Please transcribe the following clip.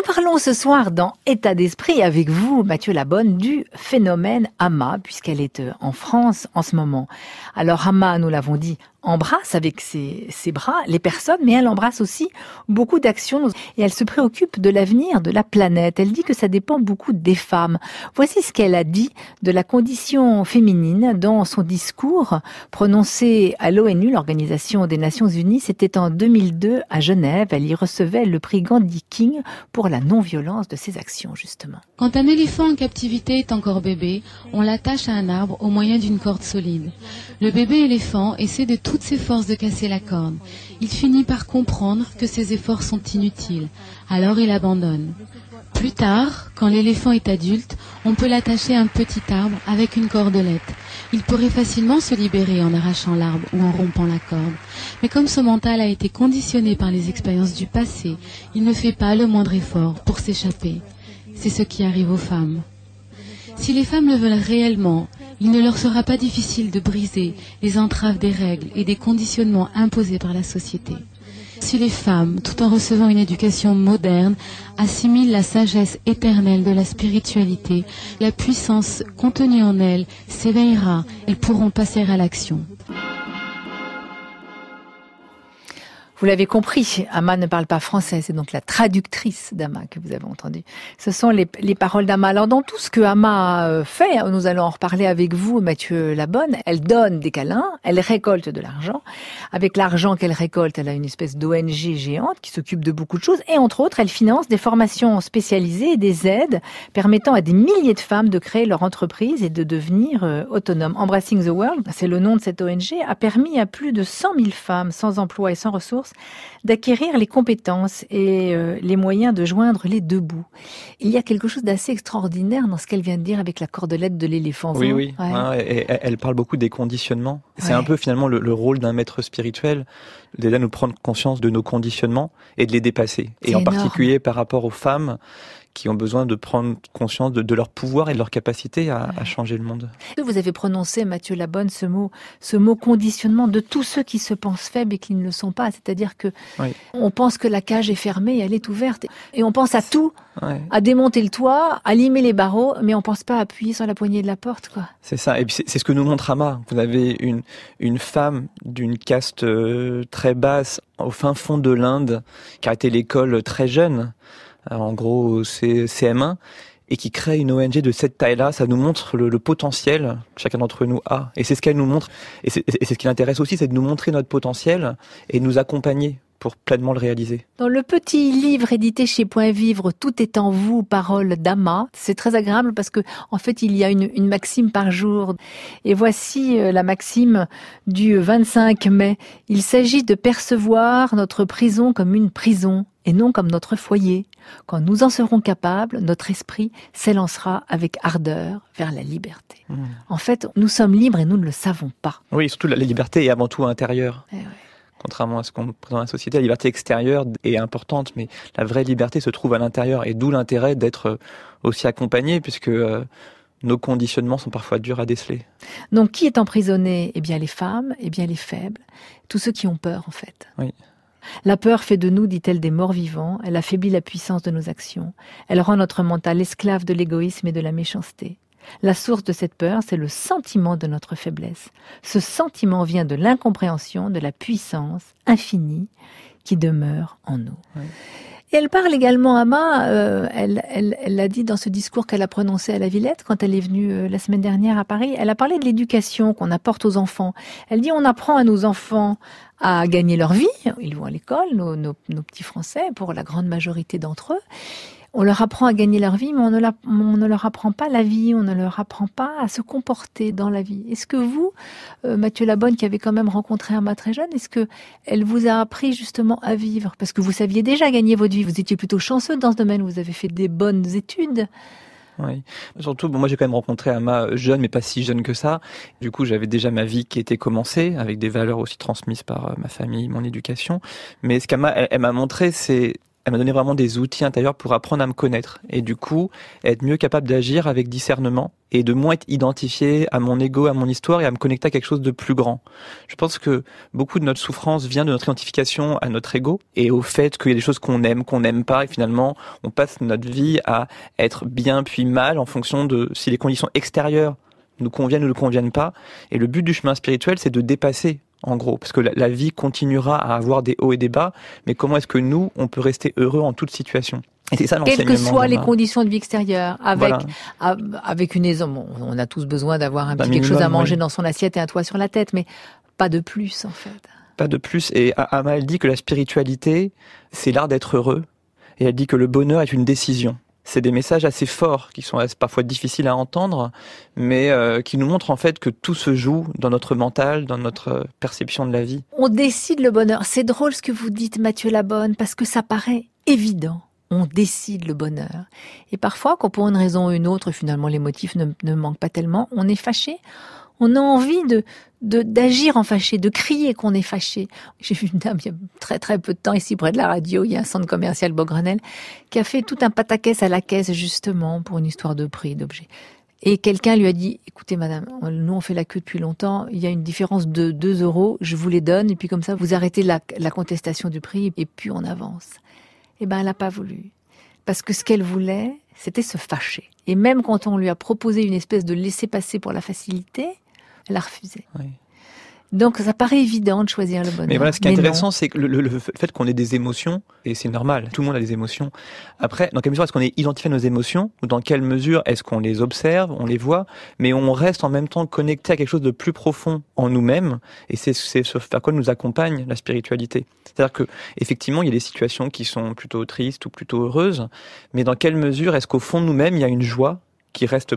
Nous parlons ce soir dans État d'esprit avec vous, Mathieu Labonne, du phénomène Amma, puisqu'elle est en France en ce moment. Alors Amma, nous l'avons dit, embrasse avec ses bras les personnes, mais elle embrasse aussi beaucoup d'actions et elle se préoccupe de l'avenir de la planète. Elle dit que ça dépend beaucoup des femmes. Voici ce qu'elle a dit de la condition féminine dans son discours prononcé à l'ONU, l'Organisation des Nations Unies. C'était en 2002 à Genève. Elle y recevait le prix Gandhi King pour la non-violence de ses actions, justement. Quand un éléphant en captivité est encore bébé, on l'attache à un arbre au moyen d'une corde solide. Le bébé éléphant essaie de toutes ses forces de casser la corde. Il finit par comprendre que ses efforts sont inutiles. Alors il abandonne. Plus tard, quand l'éléphant est adulte, on peut l'attacher à un petit arbre avec une cordelette. Il pourrait facilement se libérer en arrachant l'arbre ou en rompant la corde. Mais comme son mental a été conditionné par les expériences du passé, il ne fait pas le moindre effort pour s'échapper. C'est ce qui arrive aux femmes. Si les femmes le veulent réellement, il ne leur sera pas difficile de briser les entraves des règles et des conditionnements imposés par la société. Si les femmes, tout en recevant une éducation moderne, assimilent la sagesse éternelle de la spiritualité, la puissance contenue en elles s'éveillera, elles pourront passer à l'action. Vous l'avez compris, Amma ne parle pas français, c'est donc la traductrice d'Amma que vous avez entendue. Ce sont les paroles d'Amma. Alors dans tout ce que Amma fait, nous allons en reparler avec vous, Mathieu Labonne, elle donne des câlins, elle récolte de l'argent. Avec l'argent qu'elle récolte, elle a une espèce d'ONG géante qui s'occupe de beaucoup de choses. Et entre autres, elle finance des formations spécialisées et des aides permettant à des milliers de femmes de créer leur entreprise et de devenir autonomes. Embracing the World, c'est le nom de cette ONG, a permis à plus de 100 000 femmes sans emploi et sans ressources d'acquérir les compétences et les moyens de joindre les deux bouts. Il y a quelque chose d'assez extraordinaire dans ce qu'elle vient de dire avec la cordelette de l'éléphant. Oui, oui. Ouais. Ouais, elle parle beaucoup des conditionnements. C'est ouais. un peu finalement le rôle d'un maître spirituel, déjà nous prendre conscience de nos conditionnements et de les dépasser. Et en particulier par rapport aux femmes qui ont besoin de prendre conscience de leur pouvoir et de leur capacité à changer le monde. Vous avez prononcé, Mathieu Labonne, ce mot conditionnement de tous ceux qui se pensent faibles et qui ne le sont pas. C'est-à-dire que on pense que la cage est fermée et elle est ouverte. Et on pense à tout, à démonter le toit, à limer les barreaux, mais on pense pas à appuyer sur la poignée de la porte, quoi. C'est ça. Et puis c'est ce que nous montre Amma. Vous avez une femme d'une caste très basse, au fin fond de l'Inde, qui a arrêté l'école très jeune. En gros, c'est CM1, et qui crée une ONG de cette taille-là. Ça nous montre le potentiel que chacun d'entre nous a. Et c'est ce qu'elle nous montre. Et c'est ce qui l'intéresse aussi, c'est de nous montrer notre potentiel et de nous accompagner pour pleinement le réaliser. Dans le petit livre édité chez Point Vivre, Tout est en vous, paroles d'Amma, c'est très agréable parce que, en fait, il y a une maxime par jour. Et voici la maxime du 25 mai. Il s'agit de percevoir notre prison comme une prison et non comme notre foyer. Quand nous en serons capables, notre esprit s'élancera avec ardeur vers la liberté. En fait, nous sommes libres et nous ne le savons pas. Oui, surtout la liberté est avant tout intérieure. Contrairement à ce qu'on présente dans la société, la liberté extérieure est importante, mais la vraie liberté se trouve à l'intérieur. Et d'où l'intérêt d'être aussi accompagné, puisque nos conditionnements sont parfois durs à déceler. Donc, qui est emprisonné ? Eh bien, les femmes, eh bien, les faibles, tous ceux qui ont peur, en fait. Oui. La peur fait de nous, dit-elle, des morts vivants. Elle affaiblit la puissance de nos actions. Elle rend notre mental esclave de l'égoïsme et de la méchanceté. La source de cette peur, c'est le sentiment de notre faiblesse. Ce sentiment vient de l'incompréhension de la puissance infinie qui demeure en nous. Oui. Et elle parle également, Amma, elle l'a dit dans ce discours qu'elle a prononcé à la Villette quand elle est venue la semaine dernière à Paris. Elle a parlé de l'éducation qu'on apporte aux enfants. Elle dit on apprend à nos enfants à gagner leur vie. Ils vont à l'école, nos petits Français, pour la grande majorité d'entre eux. On leur apprend à gagner leur vie, mais on ne leur apprend pas la vie, on ne leur apprend pas à se comporter dans la vie. Est-ce que vous, Mathieu Labonne, qui avez quand même rencontré Amma très jeune, est-ce que elle vous a appris justement à vivre ? Parce que vous saviez déjà gagner votre vie, vous étiez plutôt chanceux dans ce domaine, vous avez fait des bonnes études. Oui. Surtout, moi j'ai quand même rencontré Amma jeune, mais pas si jeune que ça. Du coup, j'avais déjà ma vie qui était commencée, avec des valeurs aussi transmises par ma famille, mon éducation. Mais ce qu'Amma, elle m'a montré, c'est Elle m'a donné vraiment des outils intérieurs pour apprendre à me connaître. Et du coup, être mieux capable d'agir avec discernement et de moins être identifié à mon ego, à mon histoire et à me connecter à quelque chose de plus grand. Je pense que beaucoup de notre souffrance vient de notre identification à notre ego et au fait qu'il y a des choses qu'on n'aime pas, et finalement, on passe notre vie à être bien puis mal en fonction de si les conditions extérieures nous conviennent ou ne conviennent pas. Et le but du chemin spirituel, c'est de dépasser, en gros, parce que la vie continuera à avoir des hauts et des bas, mais comment est-ce que nous, on peut rester heureux en toute situation? Et c'est ça l'enseignement. Quelles que soient les conditions de vie extérieures, avec, Voilà. avec une aison, on a tous besoin d'avoir un petit quelque minimum, chose à manger oui. dans son assiette et un toit sur la tête, mais pas de plus, en fait. Pas de plus. Et Amma, elle dit que la spiritualité, c'est l'art d'être heureux. Et elle dit que le bonheur est une décision. C'est des messages assez forts, qui sont parfois difficiles à entendre, mais qui nous montrent en fait que tout se joue dans notre mental, dans notre perception de la vie. On décide le bonheur. C'est drôle ce que vous dites, Mathieu Labonne, parce que ça paraît évident. On décide le bonheur. Et parfois, quand pour une raison ou une autre, finalement les motifs ne manquent pas tellement, on est fâché. On a envie d'agir en fâché, de crier qu'on est fâché. J'ai vu une dame il y a très très peu de temps ici près de la radio, il y a un centre commercial Beaugrenelle, qui a fait tout un pataquès à la caisse justement pour une histoire de prix, d'objets. Et quelqu'un lui a dit, écoutez madame, nous on fait la queue depuis longtemps, il y a une différence de 2 €, je vous les donne, et puis comme ça vous arrêtez la contestation du prix, et puis on avance. Eh ben elle n'a pas voulu. Parce que ce qu'elle voulait, c'était se fâcher. Et même quand on lui a proposé une espèce de laisser-passer pour la facilité, elle a refusé. Oui. Donc ça paraît évident de choisir le bonheur. Mais voilà, ce qui est intéressant, c'est que le fait qu'on ait des émotions, et c'est normal, tout le monde a des émotions. Après, dans quelle mesure est-ce qu'on est identifié à nos émotions, ou dans quelle mesure est-ce qu'on les observe, on les voit, mais on reste en même temps connecté à quelque chose de plus profond en nous-mêmes, et c'est ce vers quoi nous accompagne la spiritualité. C'est-à-dire que, effectivement, il y a des situations qui sont plutôt tristes ou plutôt heureuses, mais dans quelle mesure est-ce qu'au fond de nous-mêmes, il y a une joie qui reste